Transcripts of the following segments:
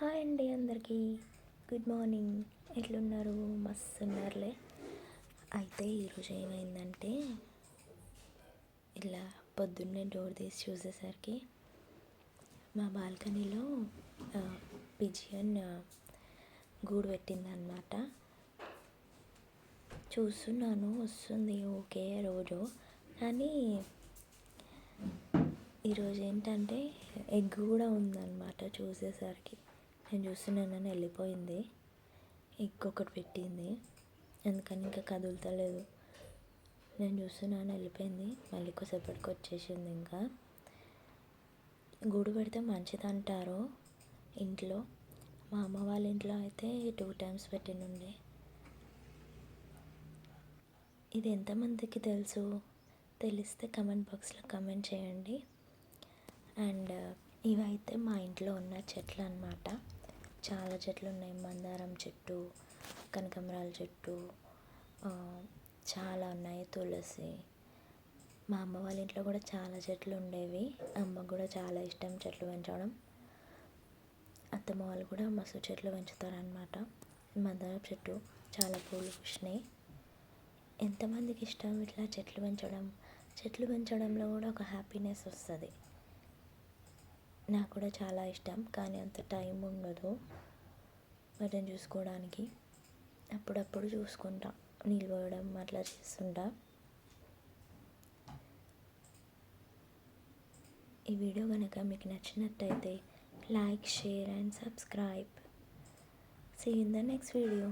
Hi అండి అందరికీ. Good morning. ఎట్లున్నారు? మస్తు ఉన్నారులే. అయితే ఈరోజు ఏమైందంటే ఇలా పొద్దున్నే డోర్ తీసి చూసేసరికి మా బాల్కనీలో పిజియన్ గూడు పెట్టిందనమాట. చూస్తున్నాను, వస్తుంది ఓకే రోజు. కానీ ఈరోజు ఏంటంటే ఎగ్ కూడా ఉందన్నమాట. చూసేసరికి నేను చూస్తున్నానని వెళ్ళిపోయింది. ఎగ్ ఒకటి పెట్టింది, అందుకని ఇంకా కదులుతలేదు. నేను చూస్తున్నాను వెళ్ళిపోయింది. మళ్ళీ కొద్దిసేపటికి వచ్చేసింది. ఇంకా గూడు పెడితే మంచిది అంటారు ఇంట్లో. మా అమ్మ వాళ్ళ ఇంట్లో అయితే 2 times పెట్టినుండే. ఇది ఎంతమందికి తెలుసు? తెలిస్తే కమెంట్ బాక్స్లో కమెంట్ చేయండి. అండ్ ఇవైతే మా ఇంట్లో ఉన్న చెట్లు అన్నమాట. చాలా చెట్లు ఉన్నాయి. మందారం చెట్టు, కనకాంబరాల చెట్టు చాలా ఉన్నాయి. తులసి. మా అమ్మ వాళ్ళ ఇంట్లో కూడా చాలా చెట్లు ఉండేవి. అమ్మకు కూడా చాలా ఇష్టం చెట్లు పెంచడం. అత్తమ్మ వాళ్ళు కూడా మస్తు చెట్లు పెంచుతారనమాట. మందారం చెట్టు చాలా పూలు పూసినాయి. ఎంతమందికి ఇష్టం ఇట్లా చెట్లు పెంచడం? చెట్లు పెంచడంలో కూడా ఒక హ్యాపీనెస్ వస్తుంది. నాకు కూడా చాలా ఇష్టం, కానీ అంత టైం ఉండదు వాటిని చూసుకోవడానికి. అప్పుడప్పుడు చూసుకుంటా, నీళ్ళు పోయడం అట్లా చేస్తుంటా. ఈ వీడియో కనుక మీకు నచ్చినట్టయితే like, share and subscribe. See you in the next video.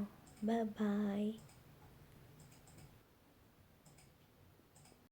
Bye.